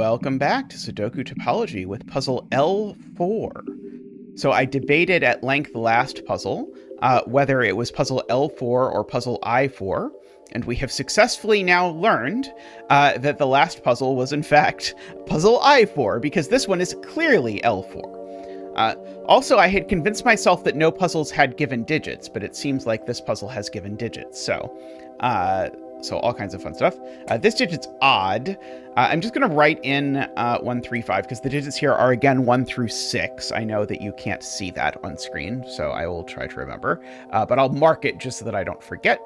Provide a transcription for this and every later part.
Welcome back to Sudoku Topology with puzzle L4. So I debated at length last puzzle, whether it was puzzle L4 or puzzle I4, and we have successfully now learned that the last puzzle was in fact puzzle I4, because this one is clearly L4. Also, I had convinced myself that no puzzles had given digits, but it seems like this puzzle has given digits, so all kinds of fun stuff. This digit's odd. I'm just going to write in 1, 3, 5, because the digits here are, again, 1 through 6. I know that you can't see that on screen, so I will try to remember. But I'll mark it just so that I don't forget.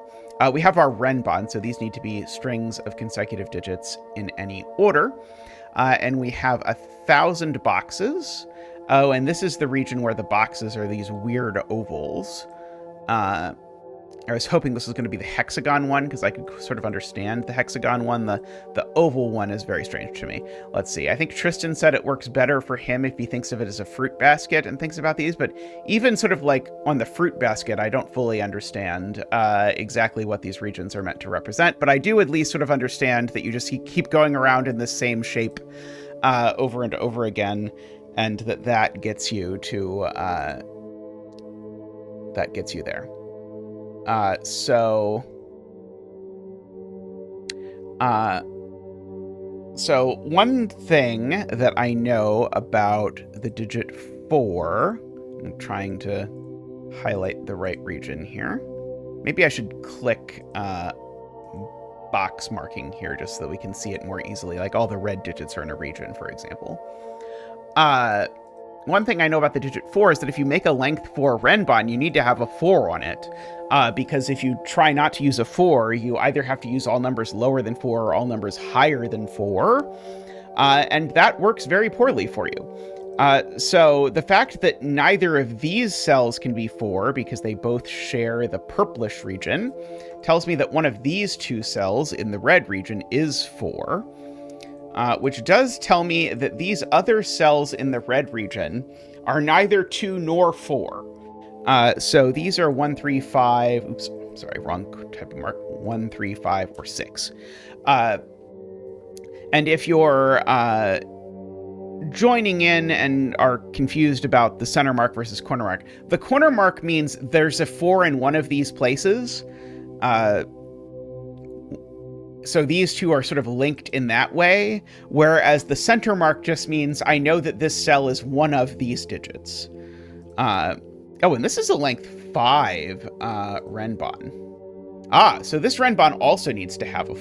We have our renbon, so these need to be strings of consecutive digits in any order. And we have 1,000 boxes. Oh, and this is the region where the boxes are these weird ovals. I was hoping this was going to be the hexagon one, because I could sort of understand the hexagon one. The oval one is very strange to me. Let's see. I think Tristan said it works better for him if he thinks of it as a fruit basket and thinks about these. But even sort of like on the fruit basket, I don't fully understand exactly what these regions are meant to represent. But I do at least sort of understand that you just keep going around in the same shape over and over again, and that gets you to there. So one thing that I know about the digit 4, I'm trying to highlight the right region here. Maybe I should click box marking here just so that we can see it more easily. Like all the red digits are in a region, for example. One thing I know about the digit 4 is that if you make a length 4 renbon, you need to have a 4 on it. Because if you try not to use a 4, you either have to use all numbers lower than 4 or all numbers higher than 4. And that works very poorly for you. So the fact that neither of these cells can be 4 because they both share the purplish region tells me that one of these two cells in the red region is 4. Which does tell me that these other cells in the red region are neither 2 nor 4. So these are 1, 3, 5. Oops, sorry, wrong type of mark. 1, 3, 5, or 6. And if you're joining in and are confused about the center mark versus corner mark, the corner mark means there's a 4 in one of these places. So these two are sort of linked in that way, whereas the center mark just means I know that this cell is one of these digits. Oh, and this is a length 5 renbon. So this renbon also needs to have a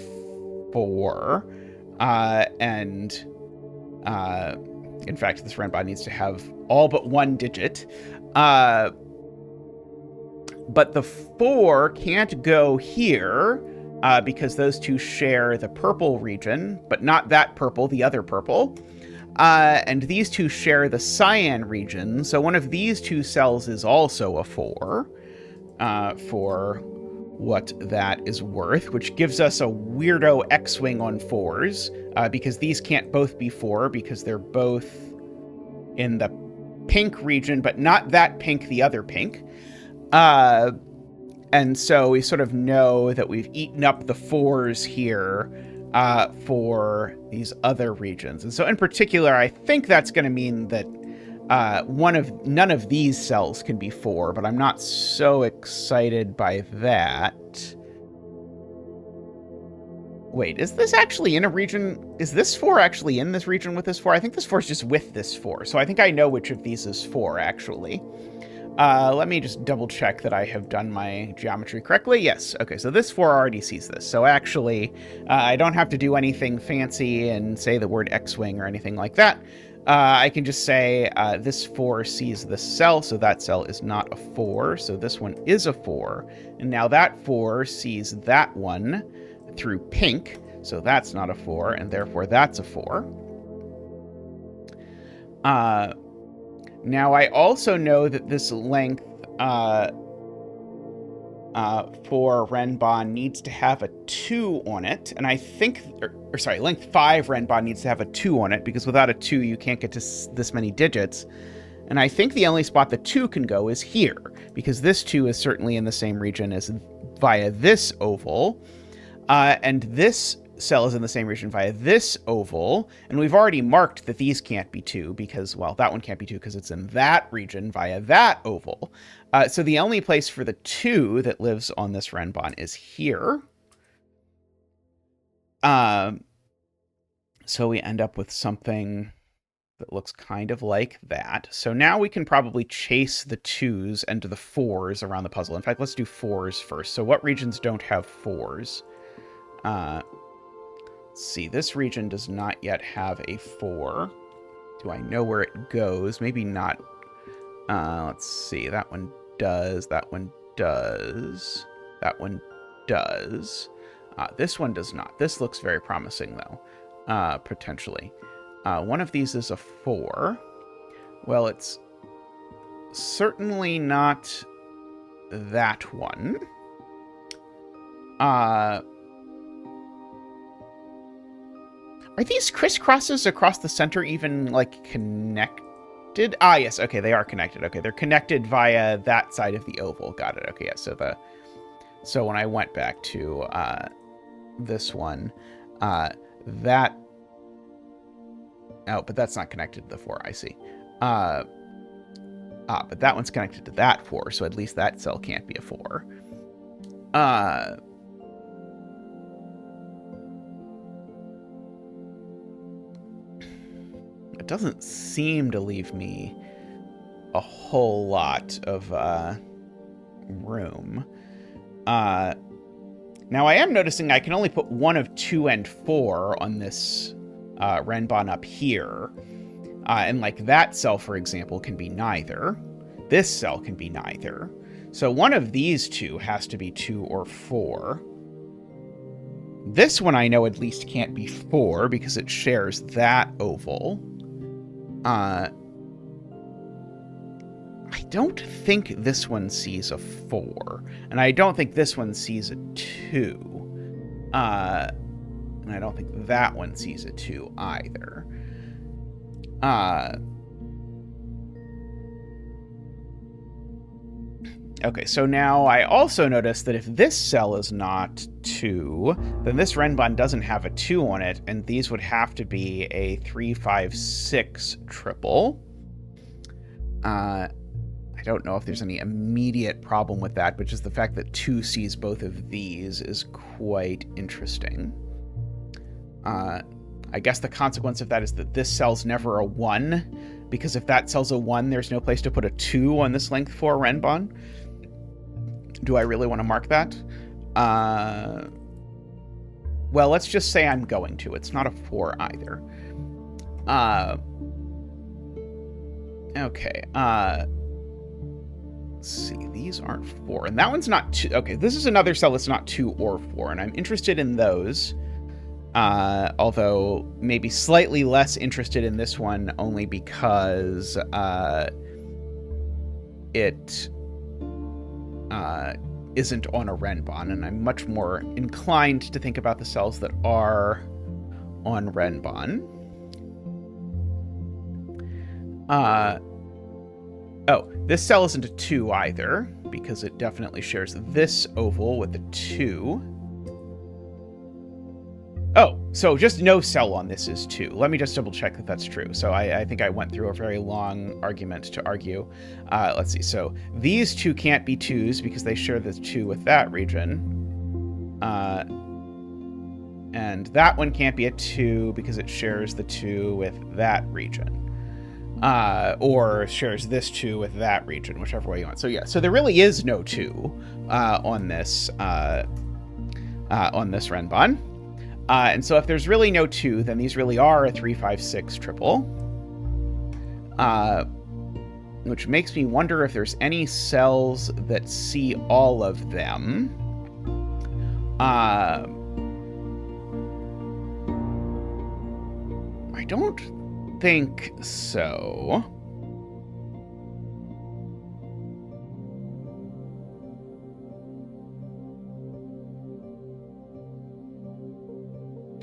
4. And in fact, this renbon needs to have all but one digit. But the 4 can't go here, because those two share the purple region, but not that purple, the other purple. And these two share the cyan region, so one of these two cells is also a 4, for what that is worth, which gives us a weirdo X-wing on 4s, because these can't both be 4, because they're both in the pink region, but not that pink, the other pink. And so we sort of know that we've eaten up the 4s here for these other regions. And so in particular, I think that's going to mean that none of these cells can be 4, but I'm not so excited by that. Wait, is this actually in a region? Is this 4 actually in this region with this 4? I think this 4 is just with this 4. So I think I know which of these is 4, actually. Let me just double check that I have done my geometry correctly. Yes. Okay, so this 4 already sees this. So actually, I don't have to do anything fancy and say the word X-wing or anything like that. I can just say this 4 sees this cell, so that cell is not a 4. So this one is a 4. And now that 4 sees that one through pink, so that's not a 4, and therefore that's a 4. Now, I also know that this length 4 renbon needs to have a 2 on it, and I think, length 5 renbon needs to have a 2 on it, because without a 2, you can't get to this many digits. And I think the only spot the 2 can go is here, because this 2 is certainly in the same region as via this oval. And this cell is in the same region via this oval, and we've already marked that these can't be 2 because, well, that one can't be 2 because it's in that region via that oval. So the only place for the 2 that lives on this Renbon is here. So we end up with something that looks kind of like that. So now we can probably chase the 2s and the 4s around the puzzle. In fact, let's do 4s first. So what regions don't have 4s? Let's see, this region does not yet have a 4. Do I know where it goes? Maybe not. Let's see, that one does, that one does, that one does. This one does not. This looks very promising, though, potentially. One of these is a 4. Well, it's certainly not that one. Are these crisscrosses across the center even, like, connected? Ah, yes. Okay, they are connected. Okay, they're connected via that side of the oval. Got it. Okay, yeah. So when I went back to this one, that... Oh, but that's not connected to the 4. I see. But that one's connected to that 4, so at least that cell can't be a 4. It doesn't seem to leave me a whole lot of room. Now I am noticing I can only put one of 2 and 4 on this Renbon up here. And like that cell, for example, can be neither. This cell can be neither. So one of these 2 has to be 2 or 4. This one I know at least can't be 4 because it shares that oval. I don't think this one sees a 4. And I don't think this one sees a 2. And I don't think that one sees a 2 either. Okay, so now I also notice that if this cell is not 2, then this Renbon doesn't have a 2 on it, and these would have to be a 3, 5, 6 triple. I don't know if there's any immediate problem with that, but just the fact that 2 sees both of these is quite interesting. I guess the consequence of that is that this cell's never a 1, because if that cell's a 1, there's no place to put a 2 on this length 4 Renbon. Do I really want to mark that? Well, let's just say I'm going to. It's not a 4 either. Okay. Let's see. These aren't 4. And that one's not 2. Okay, this is another cell that's not 2 or 4, and I'm interested in those. Although maybe slightly less interested in this one only because it isn't on a Renbon, and I'm much more inclined to think about the cells that are on Renbon. Oh, this cell isn't a 2 either, because it definitely shares this oval with the 2. Oh, so just no cell on this is 2. Let me just double check that that's true. So I think I went through a very long argument to argue. Let's see. So these 2 can't be 2s because they share the 2 with that region. And that one can't be a 2 because it shares the 2 with that region. Or shares this 2 with that region, whichever way you want. So yeah, so there really is no 2 on this Renbon. And so if there's really no 2, then these really are a 3, 5, 6 triple. Which makes me wonder if there's any cells that see all of them. I don't think so.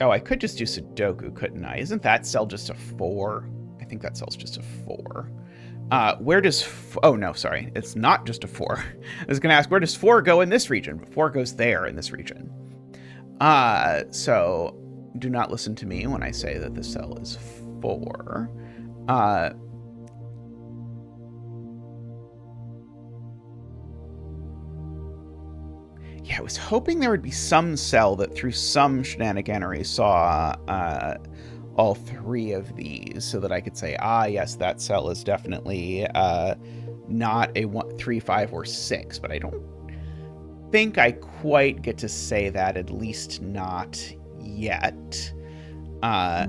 Oh, I could just do Sudoku, couldn't I? Isn't that cell just a 4? I think that cell's just a 4. Where does... Oh, no, sorry. It's not just a 4. I was going to ask, where does 4 go in this region? But 4 goes there in this region. So do not listen to me when I say that the cell is 4. Yeah, I was hoping there would be some cell that through some shenaniganery saw all 3 of these so that I could say, yes, that cell is definitely not a 1, 3, 5, or 6, but I don't think I quite get to say that, at least not yet. I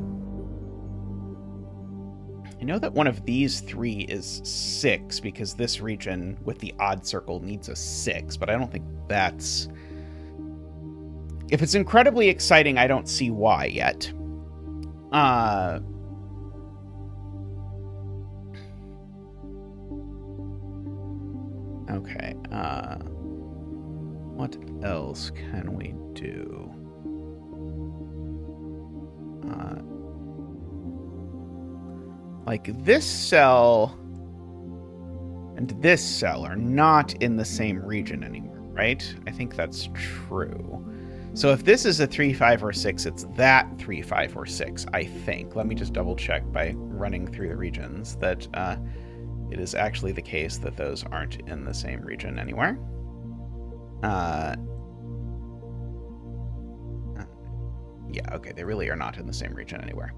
know that one of these 3 is 6 because this region with the odd circle needs a 6, but I don't think that's... If it's incredibly exciting, I don't see why yet. Okay. What else can we do? Like this cell and this cell are not in the same region anymore, right? I think that's true. So if this is a 3, 5, or 6, it's that 3, 5, or 6, I think. Let me just double check by running through the regions that it is actually the case that those aren't in the same region anywhere. Yeah, okay, they really are not in the same region anywhere.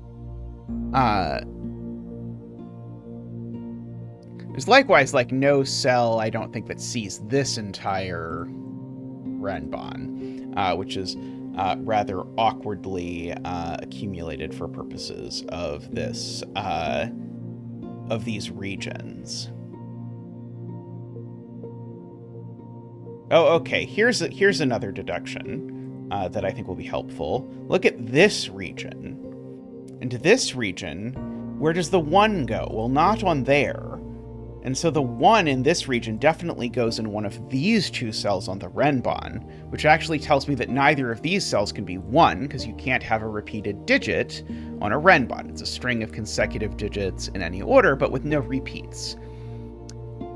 There's likewise, like, no cell, I don't think, that sees this entire renbon, which is rather awkwardly accumulated for purposes of this, of these regions. Oh, okay, here's another deduction that I think will be helpful. Look at this region. Into this region, where does the 1 go? Well, not on there. And so the 1 in this region definitely goes in one of these 2 cells on the renbon, which actually tells me that neither of these cells can be 1, because you can't have a repeated digit on a renbon. It's a string of consecutive digits in any order, but with no repeats.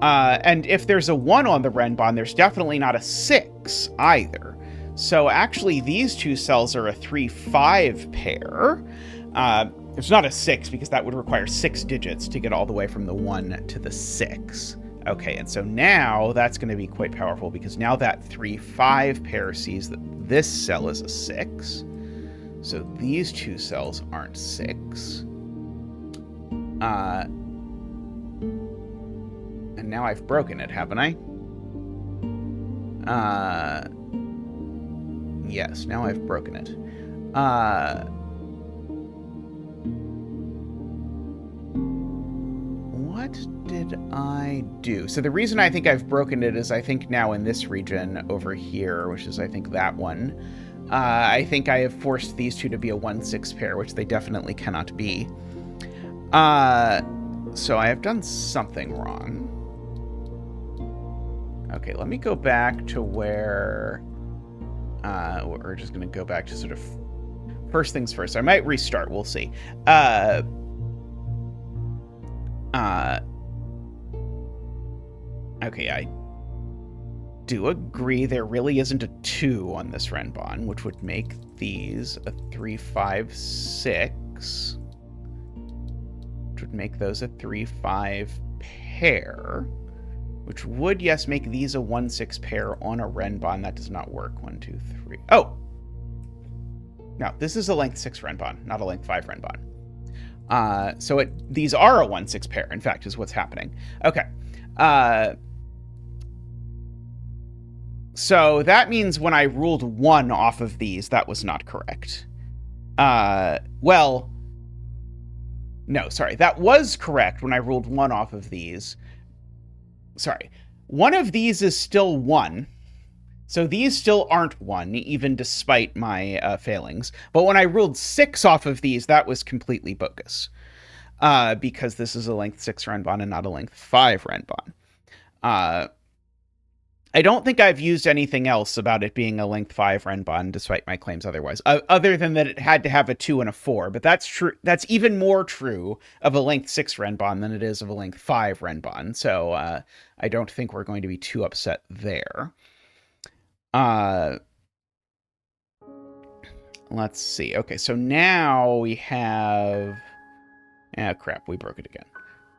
And if there's a 1 on the renbon, there's definitely not a 6 either. So actually, these 2 cells are a 3-5 pair. It's not a 6 because that would require 6 digits to get all the way from the 1 to the 6. Okay, and so now that's going to be quite powerful because now that 3-5 pair sees that this cell is a 6. So these 2 cells aren't 6. And now I've broken it, haven't I? Yes, now I've broken it. What did I do? So the reason I think I've broken it is I think now in this region over here, which is I think that one, I think I have forced these 2 to be a 1-6 pair, which they definitely cannot be. So I have done something wrong. Okay, let me go back to where... we're just going to go back to sort of first things first. I might restart. We'll see. Okay, I do agree there really isn't a 2 on this renbon, which would make these a 3-5-6, which would make those a 3-5 pair, which would, yes, make these a 1-6 pair on a renbon. That does not work. 1, 2, 3. Oh! No, this is a length 6 renbon, not a length 5 renbon. So these are a 1-6 pair, in fact, is what's happening. Okay. So that means when I ruled 1 off of these, that was not correct. Well, no, sorry. That was correct when I ruled 1 off of these. Sorry. One of these is still 1. So these still aren't 1, even despite my failings. But when I ruled 6 off of these, that was completely bogus. Because this is a length 6 renbon and not a length 5 renbon. I don't think I've used anything else about it being a length 5 renbon, despite my claims otherwise, other than that it had to have a 2 and a 4. But that's true. That's even more true of a length 6 renbon than it is of a length 5 renbon. So I don't think we're going to be too upset there. let's see. Okay, so now we have... Ah, crap, we broke it again.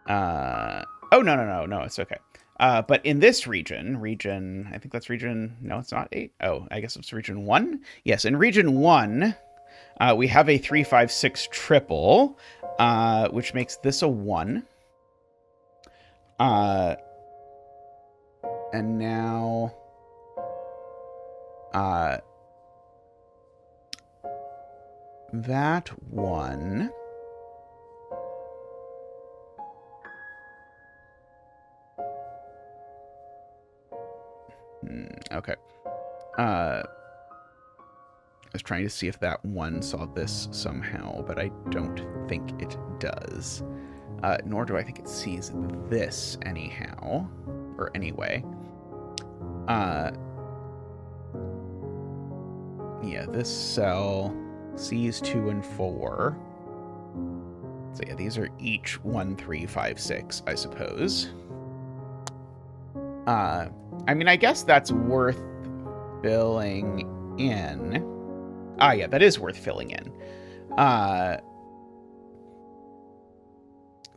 Oh, no, it's okay. But in this region, I think that's region, no, it's not 8. Oh, I guess it's region 1. Yes, in region 1, we have a 3, 5, 6 triple, which makes this a 1. And now, that one... Okay. I was trying to see if that one saw this somehow, but I don't think it does. Nor do I think it sees this anyhow, or anyway. Yeah, this cell sees 2 and 4. So yeah, these are each 1, 3, 5, 6, I suppose. I mean, I guess that's worth filling in. Ah, yeah, that is worth filling in.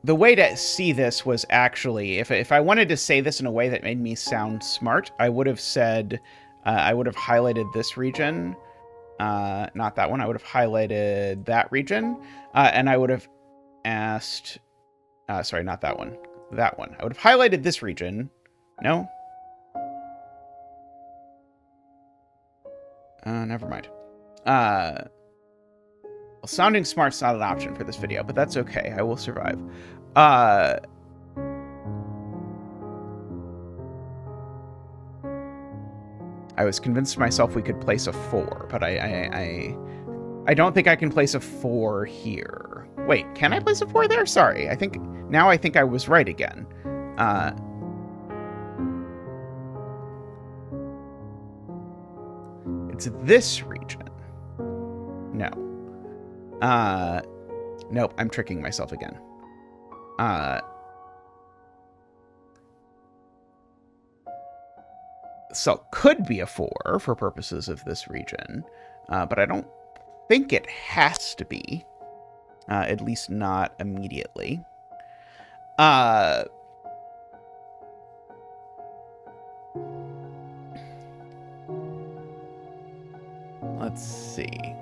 The way to see this was actually, if I wanted to say this in a way that made me sound smart, I would have said, I would have highlighted this region, not that one. I would have highlighted that region, and I would have asked, sorry, not that one, that one. I would have highlighted this region. No? Never mind. Well, sounding smart's not an option for this video, but that's okay. I will survive. I was convinced myself we could place a 4, but I don't think I can place a 4 here. Wait, can I place a 4 there? Sorry, I think I was right again. It's this region. No. Nope, I'm tricking myself again. So could be a 4 for purposes of this region, but I don't think it has to be, at least not immediately. Let's see.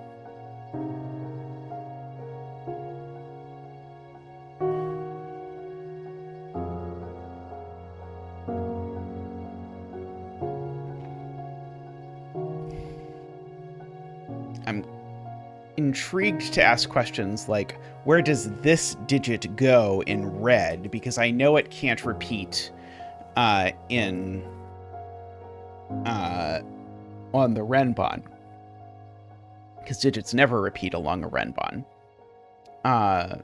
I'm intrigued to ask questions like, where does this digit go in red? Because I know it can't repeat on the Renbon. Because digits never repeat along a Renbon. I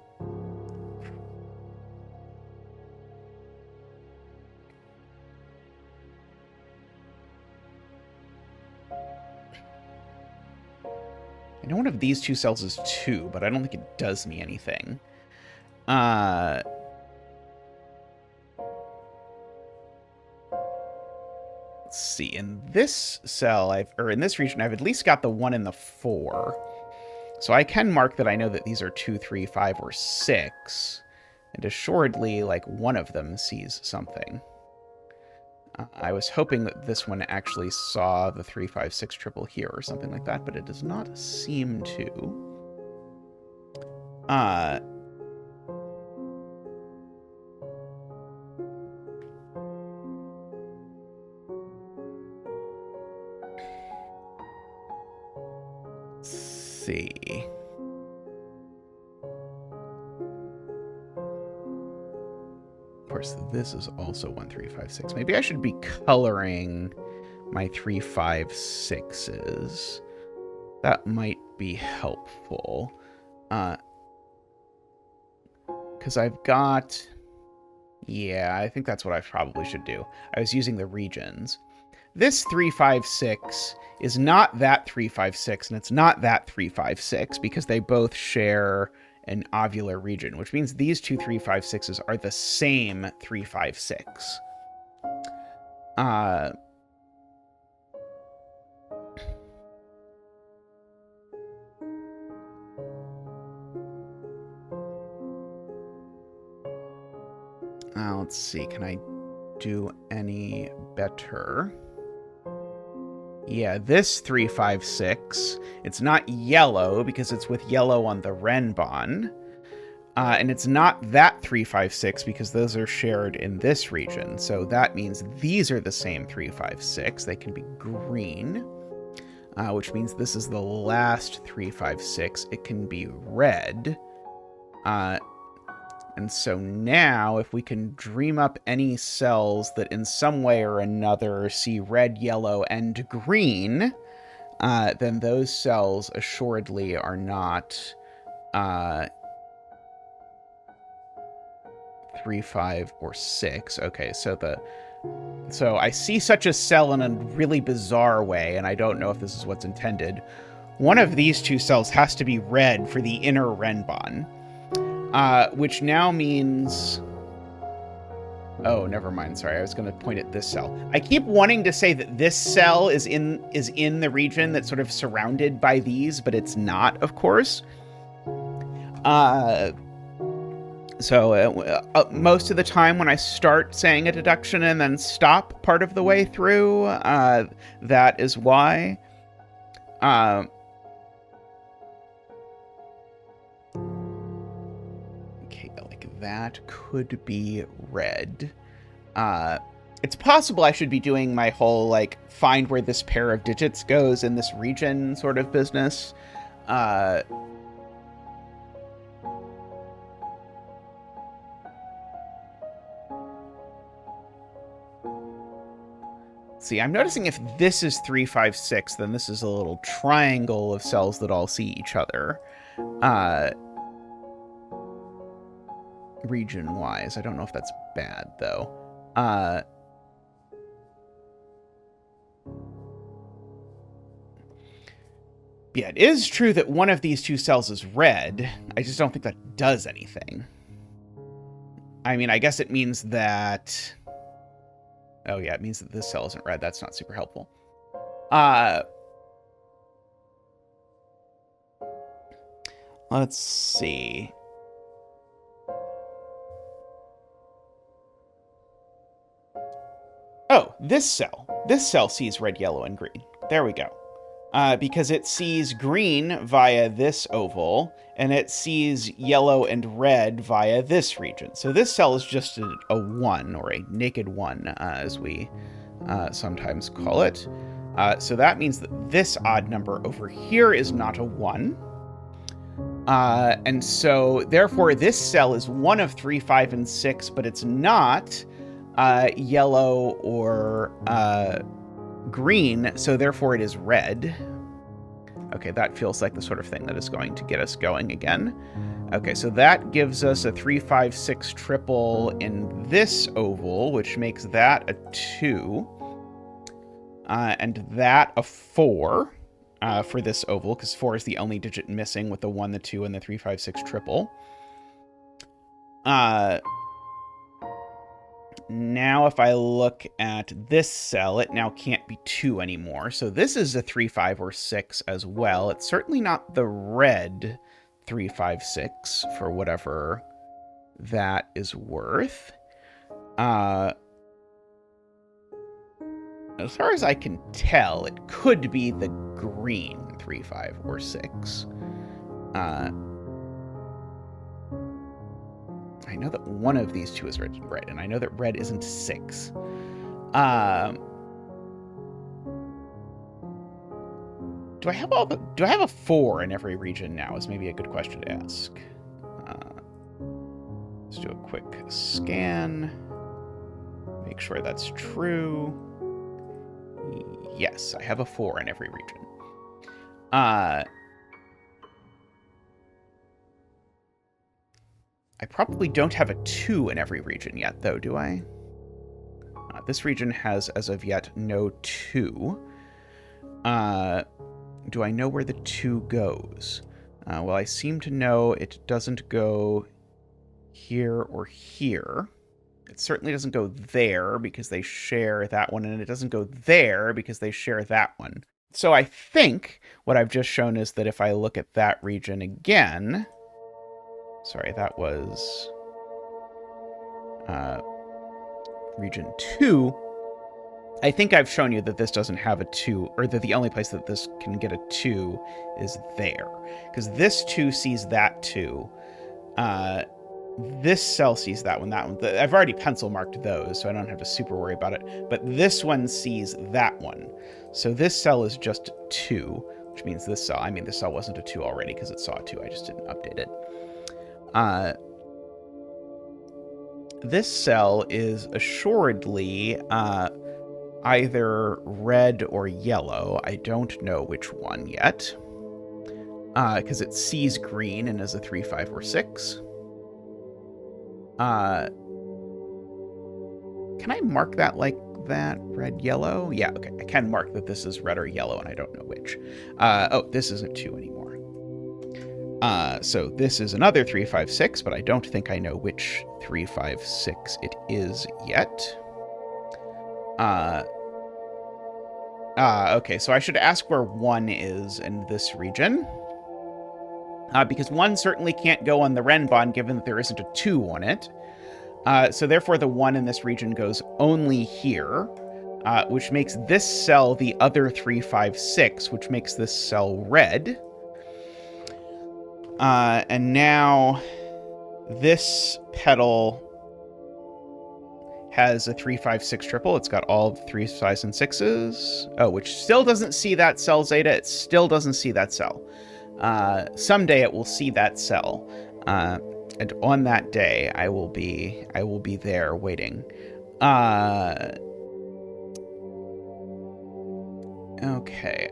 know one of these two cells is 2, but I don't think it does me anything. Let's see. In this cell, in this region, I've at least got the 1 and the 4. So I can mark that I know that these are 2, 3, 5, or 6. And assuredly, like, one of them sees something. I was hoping that this one actually saw the 3, 5, 6 triple here or something like that, but it does not seem to. Let's see. Of course, this is also 1, 3, 5, 6. Maybe I should be coloring my 3, 5, 6s. That might be helpful. Because I've got... Yeah, I think that's what I probably should do. I was using the regions. This 3, 5, 6 is not that 3, 5, 6, and it's not that 3, 5, 6, because they both share an ovular region, which means these two 3, 5, 6s are the same 3, 5, 6. let's see. Can I do any better? Yeah, this 356, it's not yellow because it's with yellow on the Renbon. And it's not that 356 because those are shared in this region. So that means these are the same 356. They can be green, which means this is the last 356. It can be red. And so now if we can dream up any cells that in some way or another see red, yellow, and green, then those cells assuredly are not 3, 5, or 6. Okay, so I see such a cell in a really bizarre way, and I don't know if this is what's intended. One of these two cells has to be red for the inner Renbon, which now means... Oh, never mind. Sorry, I was going to point at this cell. I keep wanting to say that this cell is in the region that's sort of surrounded by these, but it's not, of course. So most of the time when I start saying a deduction and then stop part of the way through, that is why. Okay, like that could be red. It's possible I should be doing my whole, like, find where this pair of digits goes in this region sort of business. See, I'm noticing if this is 3, 5, 6, then this is a little triangle of cells that all see each other. Region-wise. I don't know if that's bad, though. Yeah, it is true that one of these two cells is red. I just don't think that does anything. I mean, I guess it means that... Oh, yeah, it means that this cell isn't red. That's not super helpful. Let's see. Oh, this cell. This cell sees red, yellow, and green. There we go. Because it sees green via this oval, and it sees yellow and red via this region. So this cell is just a 1, or a naked 1, as we sometimes call it. So that means that this odd number over here is not a 1. And so, therefore, this cell is one of 3, 5, and 6, but it's not yellow or green, so therefore it is red. Okay, that feels like the sort of thing that is going to get us going again. Okay, so that gives us a 3, 5, 6 triple in this oval, which makes that a 2. And that a 4 for this oval, because 4 is the only digit missing with the 1, the 2, and the 3, 5, 6 triple. Now, if I look at this cell, it now can't be 2 anymore. So this is a 3, 5, or 6 as well. It's certainly not the red 3, 5, 6 for whatever that is worth. As far as I can tell, it could be the green 3, 5, or 6. I know that one of these two is red, and I know that red isn't 6. Do I have a 4 in every region now? Is maybe a good question to ask. Let's do a quick scan. Make sure that's true. Yes, I have a 4 in every region. I probably don't have a 2 in every region yet, though, do I? This region has, as of yet, no 2. Do I know where the 2 goes? Well, I seem to know it doesn't go here or here. It certainly doesn't go there because they share that one, and it doesn't go there because they share that one. So I think what I've just shown is that if I look at that region again... Sorry, that was region 2, I think I've shown you that this doesn't have a 2, or that the only place that this can get a 2 is there. Because this 2 sees that 2. This cell sees that one, that one. I've already pencil marked those, so I don't have to super worry about it. But this one sees that one. So this cell is just 2, which means this cell, this cell wasn't a 2 already because it saw a 2, I just didn't update it. This cell is assuredly either red or yellow. I don't know which one yet, because it sees green and is a 3, 5, or 6. Can I mark that like that? Red, yellow? Yeah, okay. I can mark that this is red or yellow, and I don't know which. Oh, this isn't 2 anymore. So this is another 3, 5, 6, but I don't think I know which 3, 5, 6 it is yet. Okay, so I should ask where 1 is in this region. Because 1 certainly can't go on the Renbon, given that there isn't a 2 on it. So therefore, the 1 in this region goes only here, which makes this cell the other 3, 5, 6, which makes this cell red. And now this petal has a 3, 5, 6 triple. It's got all of 3s, 5s, and 6s. Oh, which still doesn't see that cell, Zeta. It still doesn't see that cell. Someday it will see that cell. And on that day, I will be there waiting. Okay.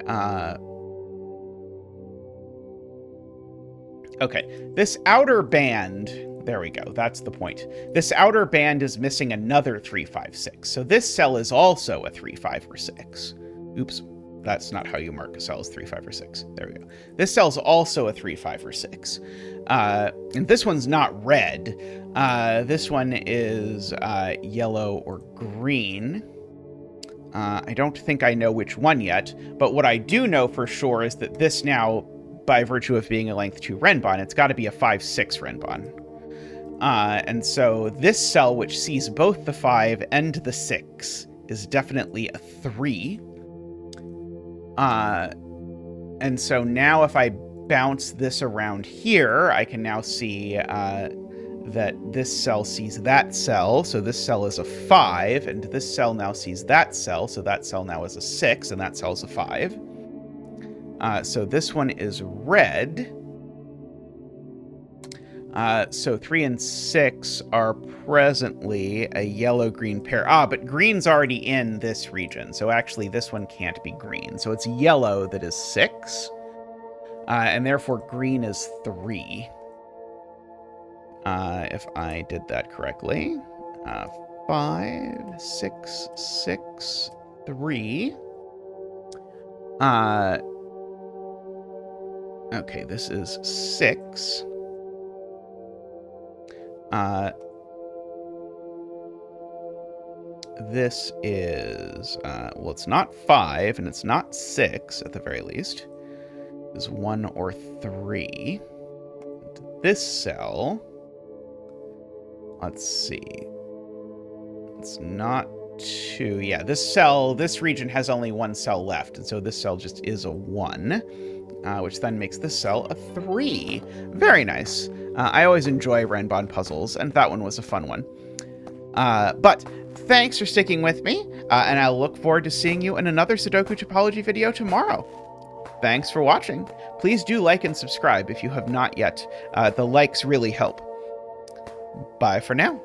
Okay. This outer band, there we go. That's the point. This outer band is missing another 3, 5, 6. So this cell is also a 3, 5, or 6. Oops. That's not how you mark a cell as 3, 5, or 6. There we go. This cell's also a 3, 5, or 6. And this one's not red. This one is yellow or green. I don't think I know which one yet, but what I do know for sure is that this now, by virtue of being a length 2 Renbon, it's got to be a 5, 6 Renbon. And so this cell, which sees both the 5 and the 6, is definitely a 3. And so now if I bounce this around here, I can now see that this cell sees that cell. So this cell is a 5, and this cell now sees that cell. So that cell now is a 6, and that cell's a 5. So this one is red. So 3 and 6 are presently a yellow-green pair. But green's already in this region, so actually this one can't be green. So it's yellow that is 6, and therefore green is 3. If I did that correctly. 5, 6, 6, 3. Okay, this is 6. This is, well, it's not 5, and it's not 6, at the very least. It's 1 or 3. This cell, let's see. It's not 2. Yeah, this region has only 1 cell left, and so this cell just is a 1. Which then makes this cell a 3. Very nice. I always enjoy Renbon puzzles, and that one was a fun one. But thanks for sticking with me, and I'll look forward to seeing you in another Sudoku Topology video tomorrow. Thanks for watching. Please do like and subscribe if you have not yet. The likes really help. Bye for now.